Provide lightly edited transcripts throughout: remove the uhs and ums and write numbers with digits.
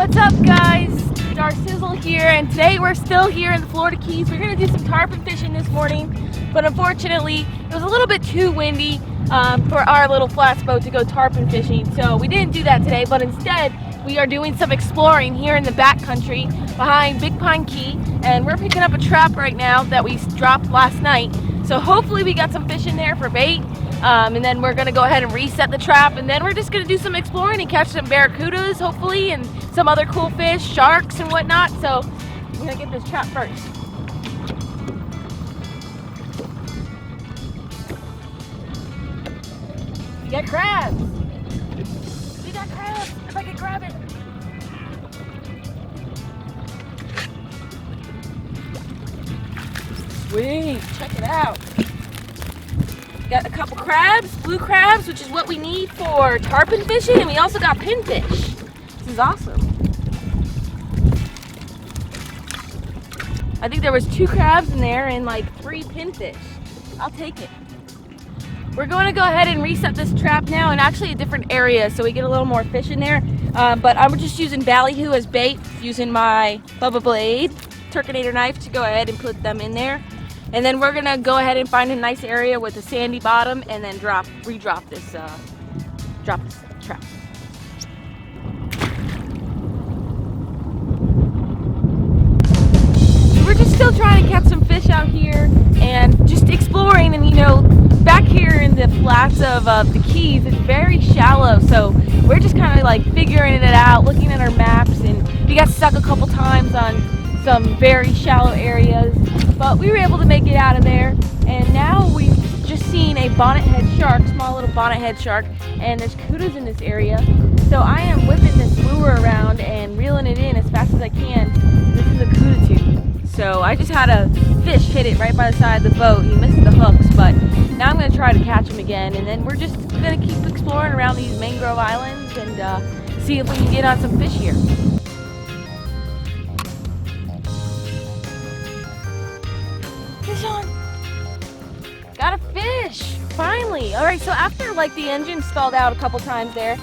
What's up, guys? Darcizzle here, and today we're still here in the Florida Keys. We're gonna do some tarpon fishing this morning, but unfortunately it was a little bit too windy for our little flats boat to go tarpon fishing, so we didn't do that today. But instead we are doing some exploring here in the backcountry behind Big Pine Key, and we're picking up a trap right now that we dropped last night. So hopefully we got some fish in there for bait. And then we're gonna go ahead and reset the trap, and then we're just gonna do some exploring and catch some barracudas hopefully, and some other cool fish, sharks and whatnot. So I'm gonna get this trap first. We got crabs. We got crabs. If I could grab it. Sweet, check it out. Got a couple crabs, blue crabs, which is what we need for tarpon fishing, and we also got pinfish. This is awesome. I think there was 2 crabs in there and like 3 pinfish. I'll take it. We're going to go ahead and reset this trap now, in actually a different area so we get a little more fish in there. But I'm just using ballyhoo as bait, using my BUBBA blade Turkinator knife to go ahead and put them in there. And then we're gonna go ahead and find a nice area with a sandy bottom, and then re-drop this trap. We're just still trying to catch some fish out here and just exploring. And you know, back here in the flats of the Keys, it's very shallow, so we're just kind of like figuring it out, looking at our maps, and we got stuck a couple times on some very shallow areas, but we were able to make it out of there. And now we've just seen a bonnethead shark, small little bonnethead shark, and there's kudas in this area. So I am whipping this lure around and reeling it in as fast as I can. This is a kuda tube. So I just had a fish hit it right by the side of the boat. He missed the hooks, but now I'm going to try to catch him again. And then we're just going to keep exploring around these mangrove islands and see if we can get on some fish here. On. Got a fish, finally. All right, so after like the engine stalled out a couple times there,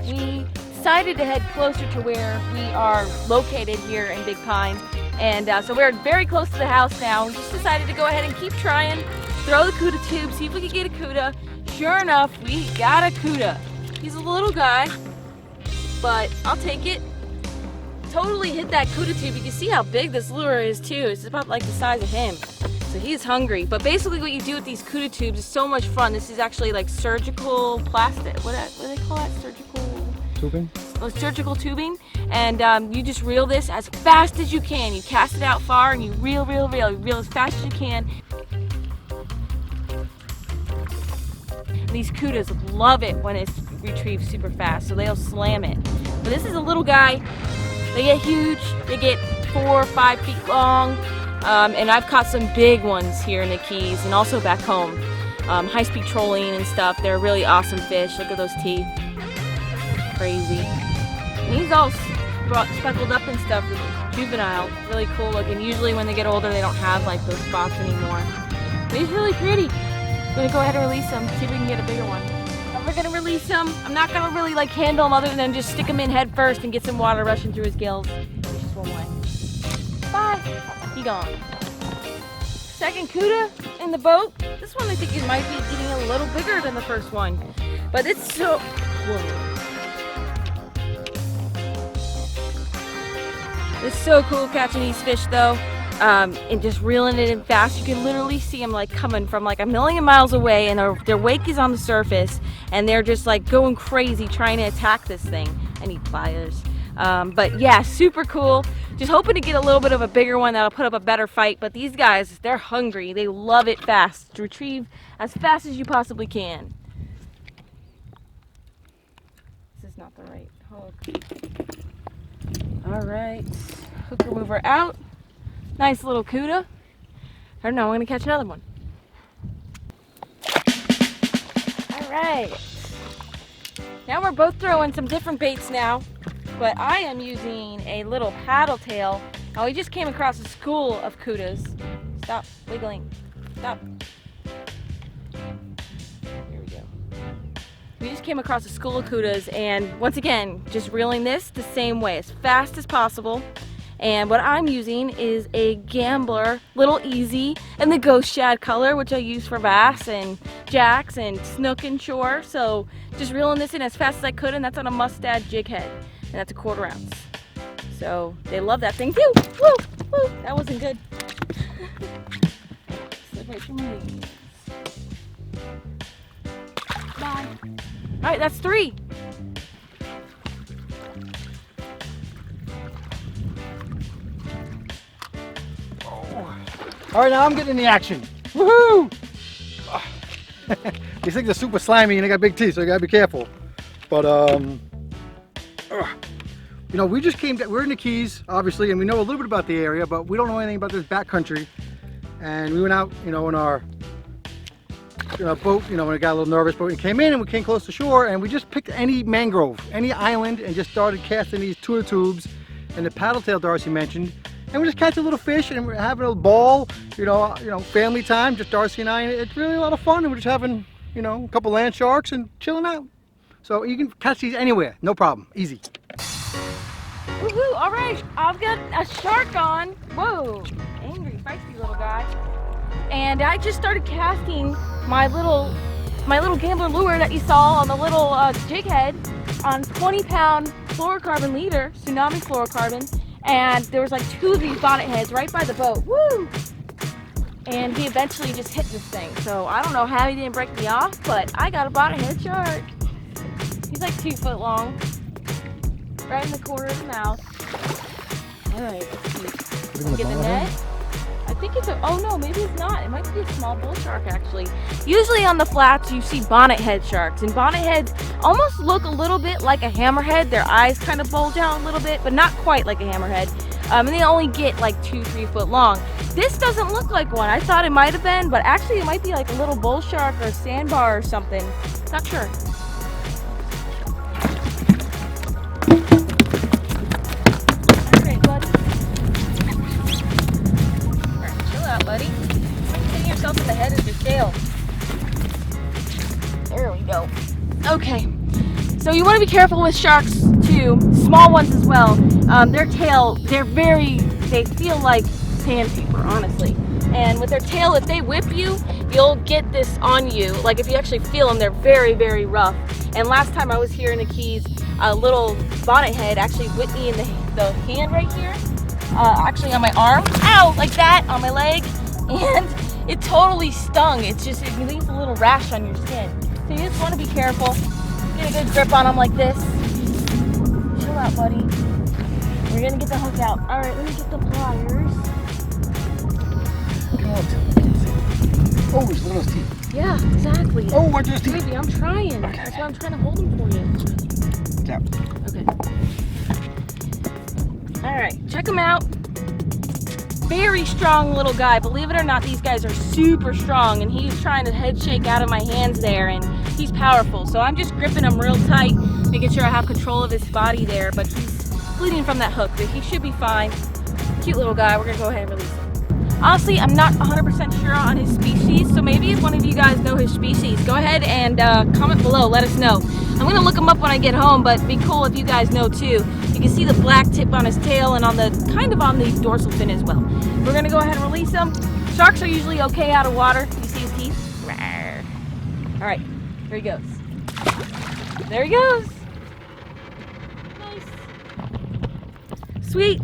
we decided to head closer to where we are located here in Big Pine. And so we're very close to the house now. We just decided to go ahead and keep trying, throw the kuda tube, see if we could get a kuda. Sure enough, we got a kuda. He's a little guy, but I'll take it. Totally hit that kuda tube. You can see how big this lure is too. It's about like the size of him. So he's hungry. But basically what you do with these kuda tubes is so much fun. This is actually like surgical plastic. What do they call that? Surgical tubing? Oh, surgical tubing. And you just reel this as fast as you can. You cast it out far and you reel. You reel as fast as you can. And these kudas love it when it's retrieved super fast, so they'll slam it. But this is a little guy. They get huge. They get 4 or 5 feet long. And I've caught some big ones here in the Keys and also back home. High-speed trolling and stuff. They're really awesome fish. Look at those teeth. Crazy. And he's all speckled up and stuff. Juvenile. Really cool looking. Usually when they get older they don't have like those spots anymore. But he's really pretty. I'm going to go ahead and release him. See if we can get a bigger one. We're going to release him. I'm not going to really like handle him other than just stick him in head first and get some water rushing through his gills. He's just one way. Bye. He gone. Second kuda in the boat. This one I think it might be getting a little bigger than the first one. But it's so... Whoa. It's so cool catching these fish though. And just reeling it in fast. You can literally see them like coming from like a million miles away, and their wake is on the surface, and they're just like going crazy trying to attack this thing. I need pliers. But yeah, super cool. Just hoping to get a little bit of a bigger one that'll put up a better fight. But these guys, they're hungry. They love it fast. Retrieve as fast as you possibly can. This is not the right hook. All right, hook remover out. Nice little kuda. I don't know, I'm gonna catch another one. All right. Now we're both throwing some different baits now. But I am using a little paddle tail. Now we just came across a school of kudas. Stop wiggling. Stop. Here we go. We just came across a school of cudas, and once again, just reeling this the same way, as fast as possible. And what I'm using is a Gambler Little Easy in the ghost shad color, which I use for bass and jacks and snook and shore. So just reeling this in as fast as I could, and that's on a Mustad jig head, and that's a 1/4 ounce. So they love that thing too. Woo, woo, that wasn't good. Slip right through my legs. Bye. All right, that's 3. All right, now I'm getting in the action. Woohoo! These things are super slimy and they got big teeth, so you gotta be careful. But you know, we just came. We're in the Keys, obviously, and we know a little bit about the area, but we don't know anything about this backcountry. And we went out, you know, in our boat, you know, when we got a little nervous, but we came in and we came close to shore, and we just picked any mangrove, any island, and just started casting these tuna tubes and the paddle tail Darcy mentioned. And we just catch a little fish and we're having a ball, you know, family time, just Darcy and I, and it's really a lot of fun. And we're just having, you know, a couple land sharks and chilling out. So you can catch these anywhere, no problem, easy. Woohoo! All right, I've got a shark on. Whoa, angry, feisty little guy. And I just started casting my little Gambler lure that you saw on the little jig head on 20-pound fluorocarbon leader, tsunami fluorocarbon. And there was like 2 of these bonnet heads right by the boat. Woo! And he eventually just hit this thing. So I don't know how he didn't break me off, but I got a bonnet head shark. He's like 2 foot long. Right in the corner of the mouth. Alright, let's see. Get the net. I think it's a, oh no, maybe it's not. It might be a small bull shark actually. Usually on the flats you see bonnet head sharks, and bonnet heads almost look a little bit like a hammerhead. Their eyes kind of bulge out a little bit, but not quite like a hammerhead. And they only get like 2-3 foot long. This doesn't look like one. I thought it might have been, but actually it might be like a little bull shark or a sandbar or something. Not sure. Buddy, hitting yourself in the head is your tail. There we go. Okay, so you want to be careful with sharks too, small ones as well. Their tail, they feel like sandpaper, honestly. And with their tail, if they whip you, you'll get this on you. Like if you actually feel them, they're very, very rough. And last time I was here in the Keys, a little bonnet head actually whipped me in the hand right here. Actually on my arm, ow, like that, on my leg, and it totally stung. It leaves a little rash on your skin. So you just want to be careful. Get a good grip on them like this. Chill out, buddy. We're gonna get the hook out. All right, let me get the pliers. Oh, look at those teeth. Yeah, exactly. Oh, what those teeth? Baby, I'm trying. Okay. That's why I'm trying to hold them for you. Yeah. Okay. All right, check him out. Very strong little guy. Believe it or not, these guys are super strong, and he's trying to head shake out of my hands there, and he's powerful. So I'm just gripping him real tight, making sure I have control of his body there, but he's bleeding from that hook, but he should be fine. Cute little guy. We're gonna go ahead and release him. Honestly, I'm not 100% sure on his species, so maybe if one of you guys know his species, go ahead and comment below, let us know. I'm gonna look him up when I get home, but it'd be cool if you guys know too. You can see the black tip on his tail and on the kind of on the dorsal fin as well. We're gonna go ahead and release him. Sharks are usually okay out of water. You see his teeth? All right, here he goes. There he goes. Nice. Sweet.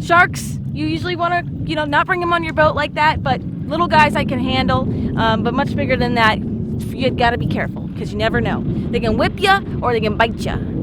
Sharks, you usually want to, you know, not bring them on your boat like that, but little guys I can handle, but much bigger than that, you got to be careful because you never know. They can whip you or they can bite you.